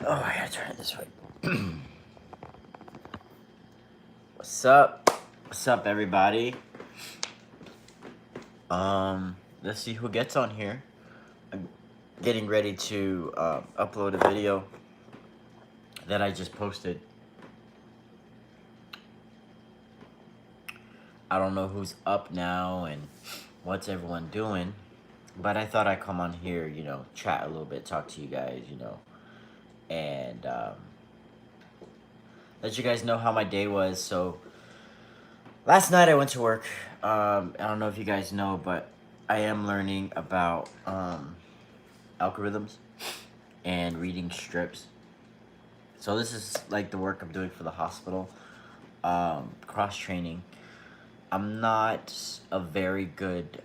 Oh, I gotta turn it this way. What's up? What's up, everybody? Let's see who gets on here. I'm getting ready to upload a video that I just posted. I don't know who's up now and what's everyone doing, but I thought I'd come on here, chat a little bit, talk to you guys, and let you guys know how my day was. So last night I went to work. I don't know if you guys know, but I am learning about algorithms and reading strips. So this is like the work I'm doing for the hospital. Cross training. I'm not a very good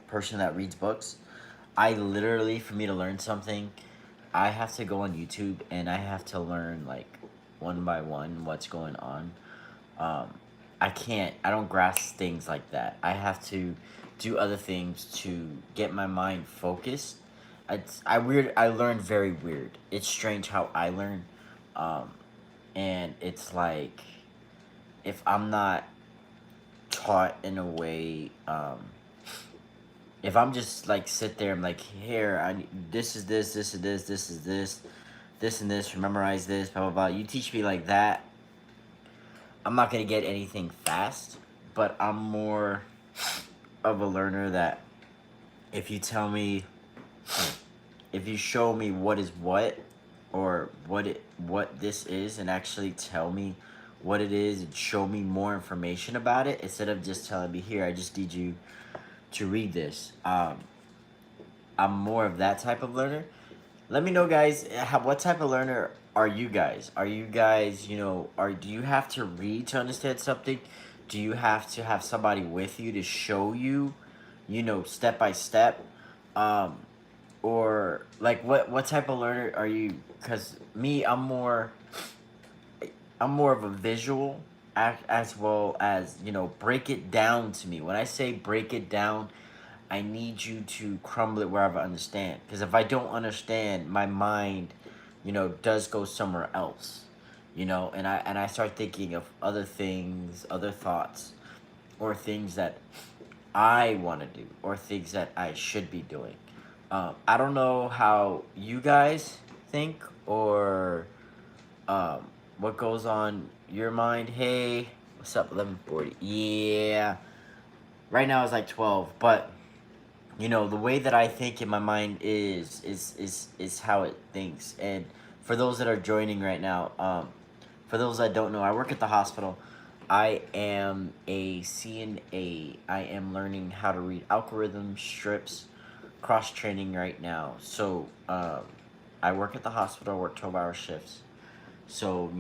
person that reads books. I literally, for me to learn something, I have to go on YouTube and I have to learn like one by one what's going on. Um, I don't grasp things like that. I have to do other things to get my mind focused. I learn very weird. It's strange how I learn. Um, and it's like, if I'm not taught in a way, if I'm just like sit there and like, here, this is this and this, memorize this, blah blah blah. You teach me like that, I'm not gonna get anything fast. But I'm more of a learner that if you tell me, if you show me what is what, or what this is, and actually tell me what it is and show me more information about it instead of just telling me, here, I just need you to read this. I'm more of that type of learner. Let me know, guys, what type of learner are you guys? Are you guys, do you have to read to understand something? Do you have to have somebody with you to show you, step by step? Um, or like what type of learner are you? Because me, I'm more of a visual act, as well as, break it down to me. When I say break it down, I need you to crumble it wherever I understand. Because if I don't understand, my mind, does go somewhere else. And I start thinking of other things, other thoughts, or things that I want to do, or things that I should be doing. I don't know how you guys think, or um, what goes on your mind. Hey, what's up, 1140? Yeah, right now it's like 12, but the way that I think in my mind is how it thinks. And for those that are joining right now, for those that don't know, I work at the hospital. I am a CNA. I am learning how to read algorithm strips, cross training right now. So I work at the hospital. I work 12-hour shifts. So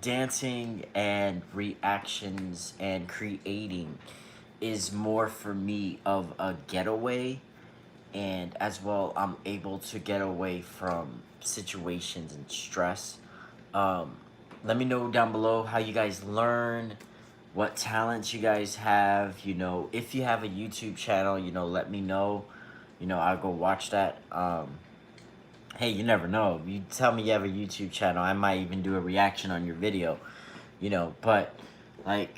dancing and reactions and creating is more for me of a getaway, and as well I'm able to get away from situations and stress. um, Let me know down below how you guys learn, what talents you guys have. If you have a YouTube channel, let me know. I'll go watch that. Hey, you never know, you tell me you have a YouTube channel, I might even do a reaction on your video. But like,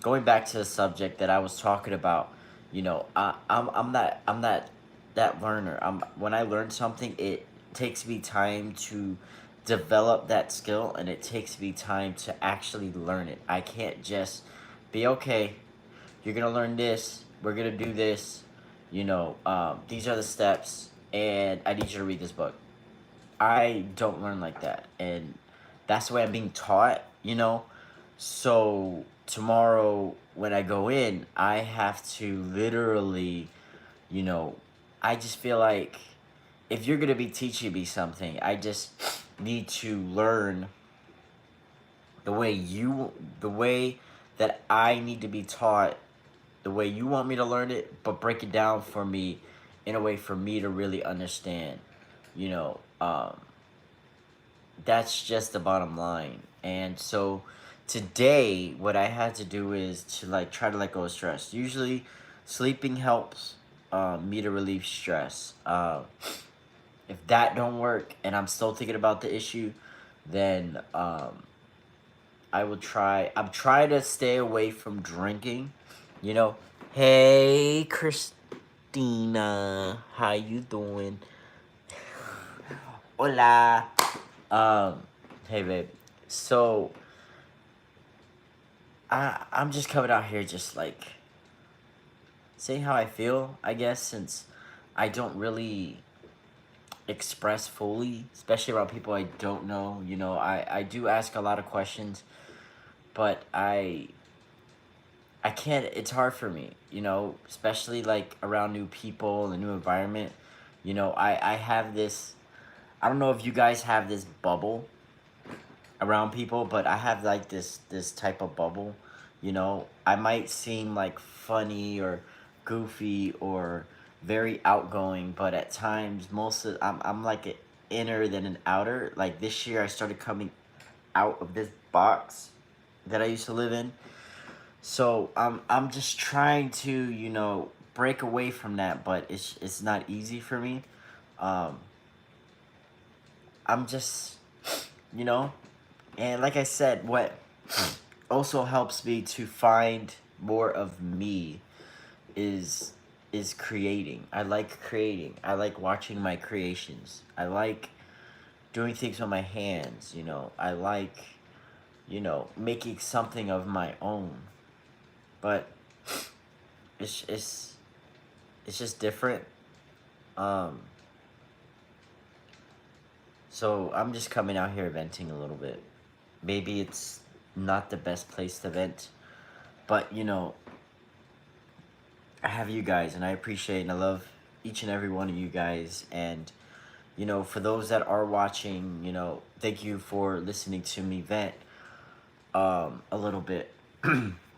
going back to the subject that I was talking about, I'm not that learner. When I learn something, it takes me time to develop that skill, and it takes me time to actually learn it. I can't just be, okay, you're gonna learn this, we're gonna do this, these are the steps, and I need you to read this book. I don't learn like that, and that's the way I'm being taught. So tomorrow when I go in, I have to literally, you know, I just feel like if you're gonna be teaching me something, I just need to learn the way that I need to be taught, the way you want me to learn it, but break it down for me in a way for me to really understand. You know, um, that's just the bottom line. And so today what I had to do is to like try to let go of stress. Usually sleeping helps. me to relieve stress. If that don't work and I'm still thinking about the issue, then I will try. I'm trying to stay away from drinking. You know, hey Christina, how you doing? Hola. Um, hey babe. So I'm just coming out here just like saying how I feel, I guess, since I don't really express fully, especially around people I don't know. You know, I do ask a lot of questions, but I can't, it's hard for me, you know, especially like around new people, a new environment. You know, I have this, I don't know if you guys have this bubble around people, but I have like this type of bubble. You know, I might seem like funny or goofy or very outgoing, but at times I'm like an inner than an outer. Like this year I started coming out of this box that I used to live in. So I'm just trying to, you know, break away from that, but it's not easy for me. Um I'm just, you know, and like I said, what also helps me to find more of me is is creating. I like creating. I like watching my creations. I like doing things with my hands, you know. I like, you know, making something of my own. But it's it's it's just different. Um so I'm just coming out here venting a little bit. Maybe it's not the best place to vent, but you know, I have you guys and I appreciate and I love each and every one of you guys. And, you know, for those that are watching, you know, thank you for listening to me vent a little bit.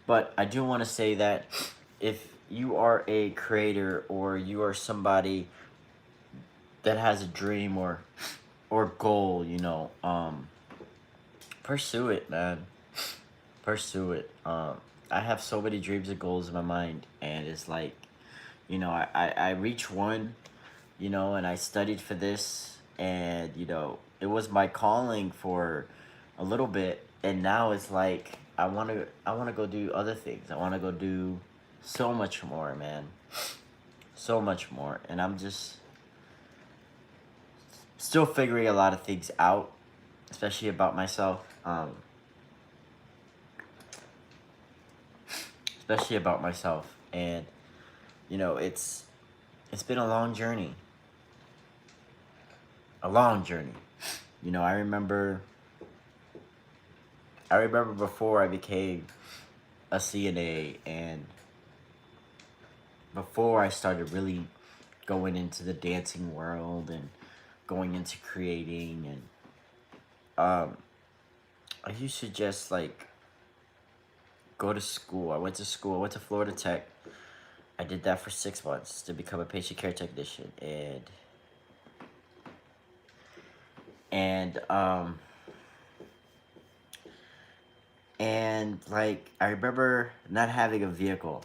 But I do want to say that if you are a creator or you are somebody that has a dream or goal, you know, pursue it, man. Pursue it. I have so many dreams and goals in my mind, and it's like, you know, I reach one, you know, and I studied for this, and you know, it was my calling for a little bit, and now it's like I want to go do other things. I want to go do so much more, man. So much more, and I'm just still figuring a lot of things out, especially about myself. Especially about myself, and you know, it's been a long journey, a long journey. You know, I remember before I became a CNA and before I started really going into the dancing world and going into creating and um I used to just like go to school. I went to school. I went to Florida Tech. I did that for 6 months to become a patient care technician and and like I remember not having a vehicle.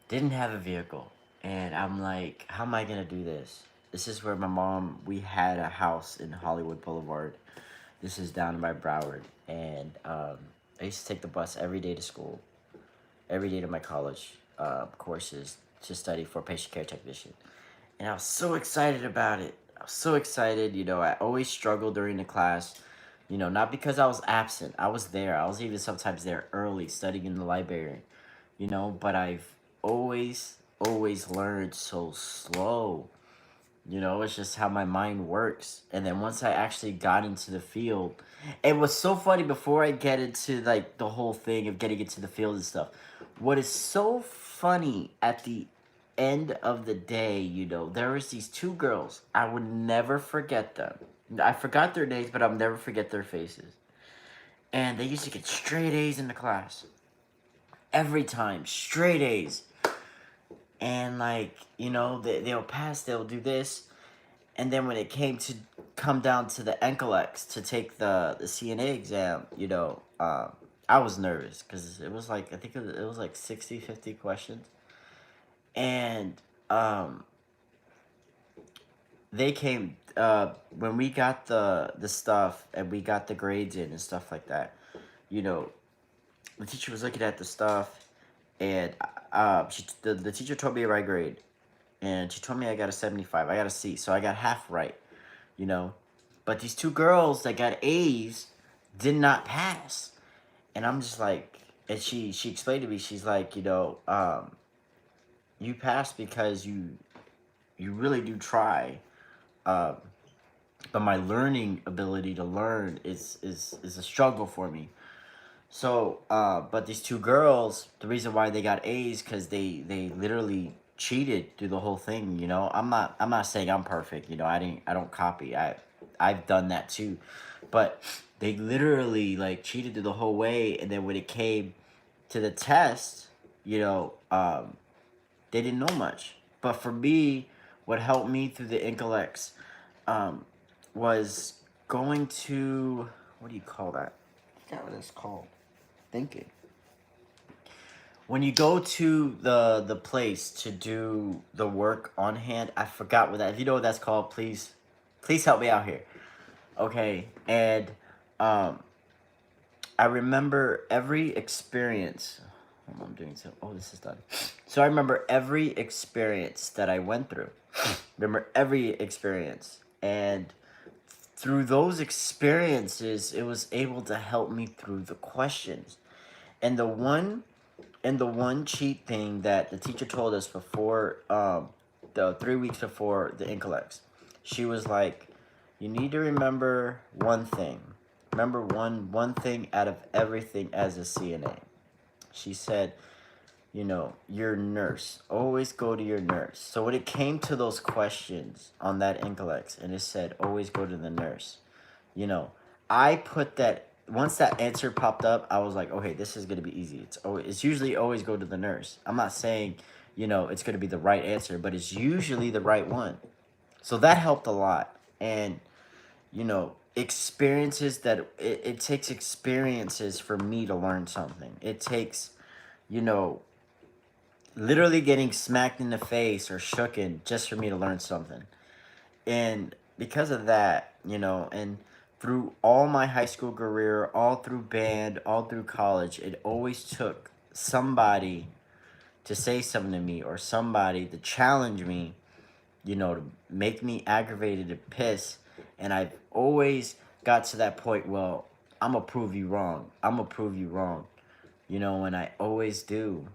Didn't have a vehicle. And I'm like, how am I gonna do this? This is where my mom, we had a house in Hollywood Boulevard. This is down by Broward. And I used to take the bus every day to school, every day to my college courses to study for patient care technician. And I was so excited about it. I was so excited. You know, I always struggled during the class. You know, not because I was absent. I was there. I was even sometimes there early studying in the library. You know, but I've always learned so slow. You know, it's just how my mind works. And then once I actually got into the field, it was so funny before I get into like the whole thing of getting into the field and stuff. What is so funny at the end of the day, you know, there was these two girls. I would never forget them. I forgot their names, but I'll never forget their faces. And they used to get straight A's in the class. Every time, straight A's. And like, you know, they'll pass, they'll do this. And then when it came to come down to the NCLEX to take the CNA exam, you know, I was nervous because it was like, I think it was like 60, 50 questions. And um they came when we got the stuff and we got the grades in and stuff like that. You know, the teacher was looking at the stuff, and the teacher told me a right grade, and she told me I got a 75. I got a C, so I got half right. You know, but these two girls that got A's did not pass, and I'm just like, and she explained to me, she's like, you passed because you really do try. Um, but my learning ability to learn is a struggle for me. So, but these two girls, the reason why they got A's because they literally cheated through the whole thing. You know, I'm not saying I'm perfect. You know, I don't copy. I've done that too, but they literally like cheated through the whole way, and then when it came to the test, you know, they didn't know much. But for me, what helped me through the intellects, um, was going to, what do you call that? I forgot what it's called. Thinking. When you go to the place to do the work on hand, I forgot what that. If you know what that's called, please help me out here. Okay, and um, I remember every experience. Hold on, I'm doing so. Oh, this is done. So I remember every experience that I went through. Remember every experience, and through those experiences, it was able to help me through the questions. And the one cheat thing that the teacher told us before, the 3 weeks before the intellects, she was like, you need to remember one thing. Remember one thing out of everything as a CNA. She said, your nurse. Always go to your nurse. So when it came to those questions on that intellects, and it said always go to the nurse, you know, I put that once that answer popped up, I was like, okay, this is gonna be easy. It's usually always go to the nurse. I'm not saying, it's gonna be the right answer, but it's usually the right one. So that helped a lot. And experiences that it takes experiences for me to learn something. It takes, you know, literally getting smacked in the face or shooken just for me to learn something. And because of that, and through all my high school career, all through band, all through college, it always took somebody to say something to me or somebody to challenge me, to make me aggravated and pissed. And I've always got to that point, well, I'm going to prove you wrong. I'm going to prove you wrong, and I always do.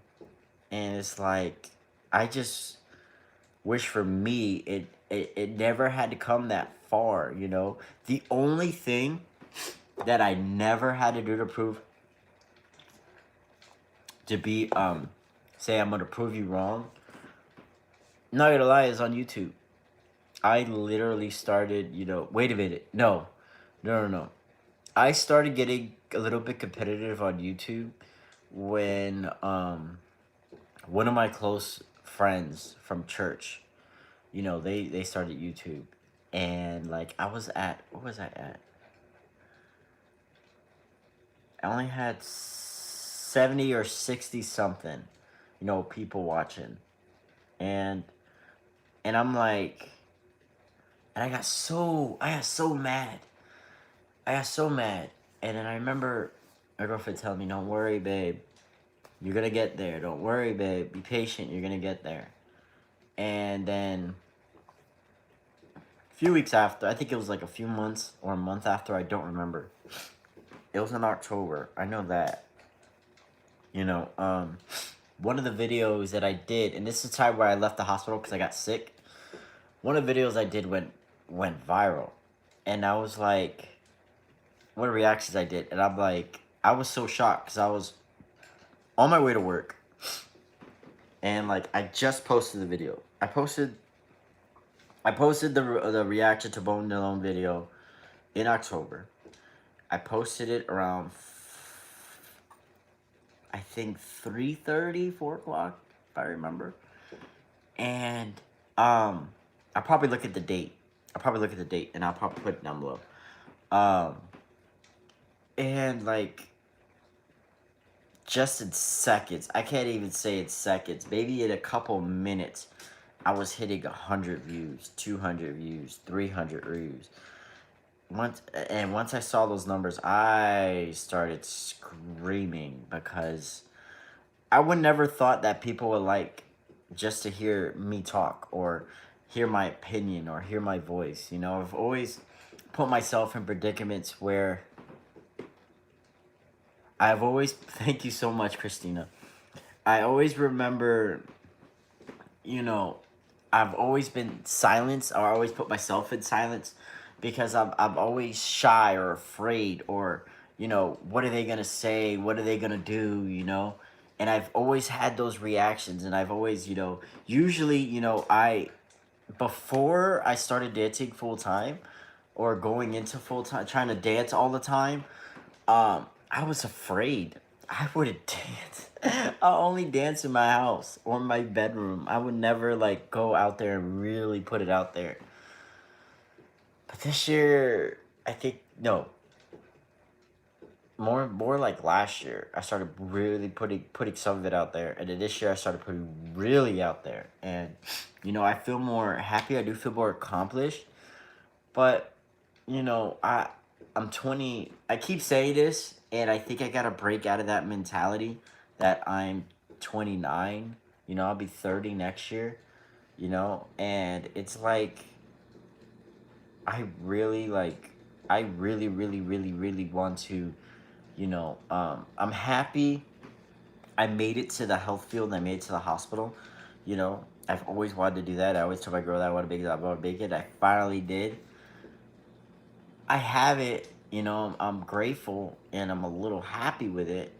And it's like, I just wish for me it never had to come that far. The only thing that I never had to do to prove to be say I'm gonna prove you wrong, not gonna lie, is on YouTube. I literally started, wait a minute. No. No, no, no. I started getting a little bit competitive on YouTube when one of my close friends from church, they started YouTube. And like I was at, what was I at? I only had 70 or 60 something, people watching. And I'm like, and I got so mad. I got so mad. And then I remember my girlfriend telling me, don't worry, babe. You're gonna get there. Don't worry, babe. Be patient. You're gonna get there. And then a few weeks after, I think it was like a few months or a month after, I don't remember. It was in October. I know that. One of the videos that I did, and this is the time where I left the hospital because I got sick. One of the videos I did went viral. And I was like, what reactions I did. And I'm like, I was so shocked because I was on my way to work. And like, I just posted the video. I posted the reaction to Bone Alone video in October. I posted it around, I think 3:30, 4 o'clock, if I remember. And I'll probably look at the date. And I'll probably put it down below. And like, just in seconds, I can't even say it's seconds, maybe in a couple minutes, I was hitting 100 views, 200 views, 300 views. Once I saw those numbers, I started screaming because I would never thought that people would like just to hear me talk or hear my opinion or hear my voice. You know, I've always put myself in predicaments where I've always thank you so much, Christina. I always remember, you know, I've always been silenced, or I always put myself in silence because I'm always shy or afraid, or you know, what are they gonna say? What are they gonna do? You know, and I've always had those reactions, and I've always, you know, usually, you know, I before I started dancing full time or going into full time trying to dance all the time, I was afraid. I wouldn't dance. I'll only dance in my house or my bedroom. I would never like go out there and really put it out there. But this year, I think no, more like last year. I started really putting some of it out there, and then this year I started putting really out there. And you know, I feel more happy. I do feel more accomplished. But you know, I'm 20. I keep saying this, and I think I gotta break out of that mentality that I'm 29. You know, I'll be 30 next year. You know, and it's like I really like. I really want to. You know, I'm happy. I made it to the health field. I made it to the hospital. You know, I've always wanted to do that. I always told my girl that I want to make it. I want to make it. I finally did. I have it, you know, I'm grateful and I'm a little happy with it.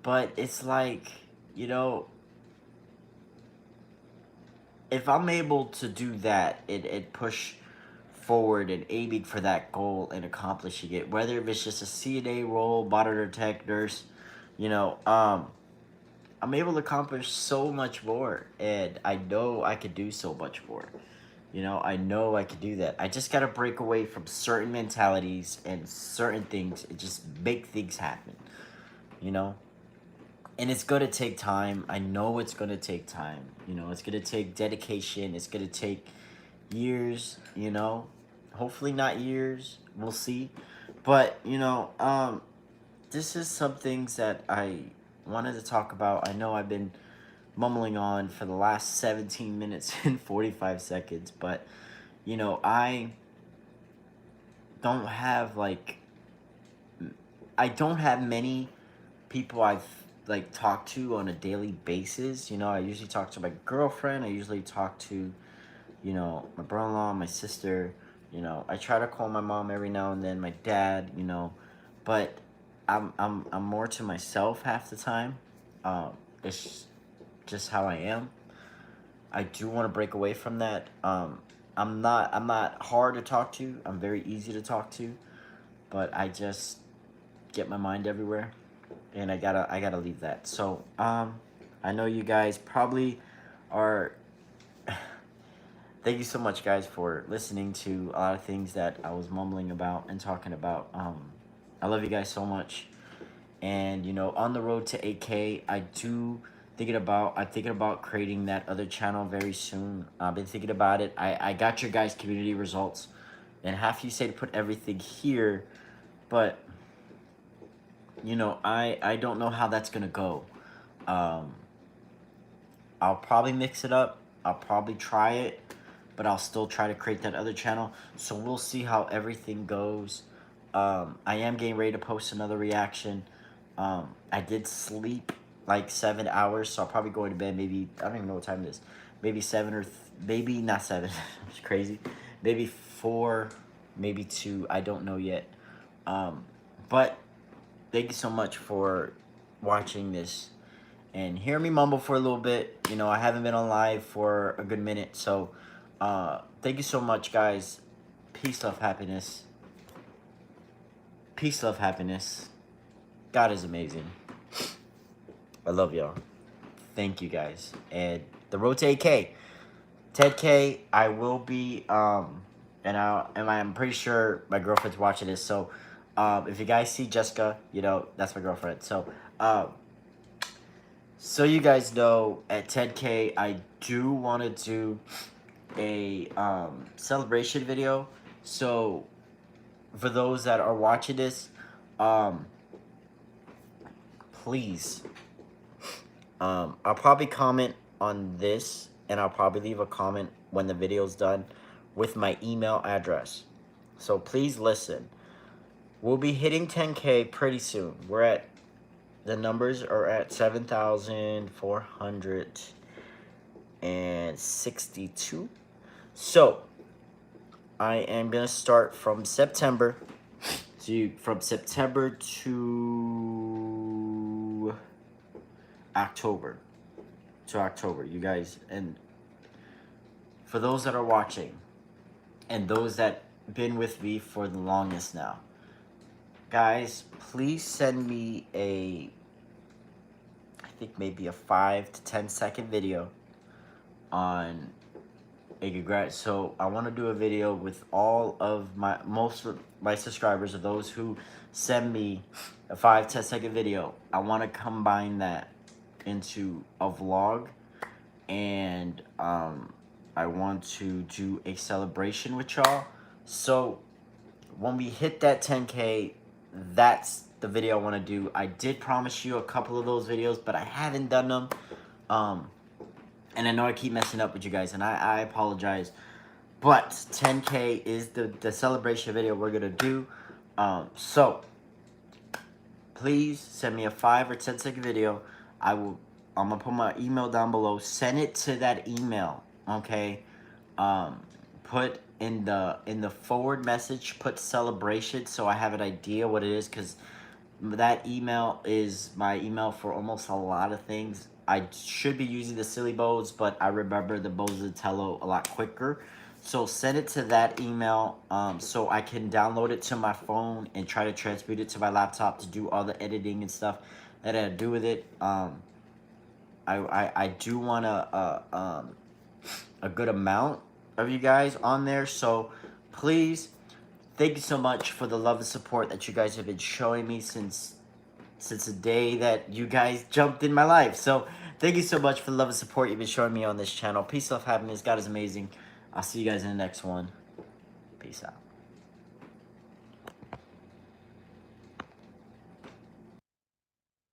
But it's like, you know, if I'm able to do that, it push forward and aiming for that goal and accomplishing it, whether if it's just a CNA role, monitor tech, nurse, you know, I'm able to accomplish so much more, and I know I could do so much more. You know I could do that. I just gotta break away from certain mentalities and certain things and just make things happen. You know, and it's gonna take time. I know it's gonna take time. You know, it's gonna take dedication. It's gonna take years. You know, hopefully not years. We'll see. But this is some things that I wanted to talk about. I know I've been mumbling on for the last 17 minutes and 45 seconds, but I don't have like I don't have many people I've like talked to on a daily basis. You know, I usually talk to my girlfriend. I usually talk to, my brother-in-law, my sister. You know, I try to call my mom every now and then, my dad, but I'm more to myself half the time. It's just how I am. I do want to break away from that. I'm not hard to talk to. I'm very easy to talk to, but I just get my mind everywhere, and I gotta leave that. So I know you guys probably are. Thank you so much, guys, for listening to a lot of things that I was mumbling about and talking about. I love you guys so much, and on the road to 8K, I'm thinking about creating that other channel very soon. I've been thinking about it. I got your guys' community results, and half you say to put everything here, but I don't know how that's gonna go. Um, I'll probably mix it up. I'll probably try it, but I'll still try to create that other channel. So we'll see how everything goes. I am getting ready to post another reaction. I did sleep like 7 hours, so I'll probably go to bed maybe, I don't even know what time it is. Maybe seven or maybe not seven. It's crazy. Maybe four, maybe two. I don't know yet. But thank you so much for watching this and hear me mumble for a little bit. I haven't been on live for a good minute, so thank you so much, guys. Peace, love, happiness. Peace, love, happiness. God is amazing. I love y'all. Thank you, guys. And the road to 8K. 10K, I will be, I'm pretty sure my girlfriend's watching this, so, if you guys see Jessica, that's my girlfriend, so, So you guys know at 10K, I do want to do a celebration video. So for those that are watching this, um, please, I'll probably comment on this, and I'll probably leave a comment when the video's done with my email address. So please listen. We'll be hitting 10K pretty soon. The numbers are at 7,462. So I am gonna start from September. So from September to October. You guys, and for those that are watching, and those that been with me for the longest now, guys, please send me I think maybe a 5 to 10 second video on a congrats. So I want to do a video with all of most of my subscribers, or those who send me a 5-10 second video. I want to combine that into a vlog, and I want to do a celebration with y'all. So when we hit that 10K, that's the video I want to do. I did promise you a couple of those videos, but I haven't done them. And I know I keep messing up with you guys, and I apologize. But 10K is the celebration video we're going to do. So please send me a 5 or 10 second video. I'm going to put my email down below. Send it to that email, okay? Put in the forward message, put celebration, so I have an idea what it is, because that email is my email for almost a lot of things. I should be using the Silly Bows, but I remember the Bozatello a lot quicker. So send it to that email, so I can download it to my phone and try to transmute it to my laptop to do all the editing and stuff that I do with it. I do want a good amount of you guys on there, so please, thank you so much for the love and support that you guys have been showing me since the day that you guys jumped in my life. So thank you so much for the love and support you've been showing me on this channel. Peace, love, happiness. God is amazing. I'll see you guys in the next one. Peace out.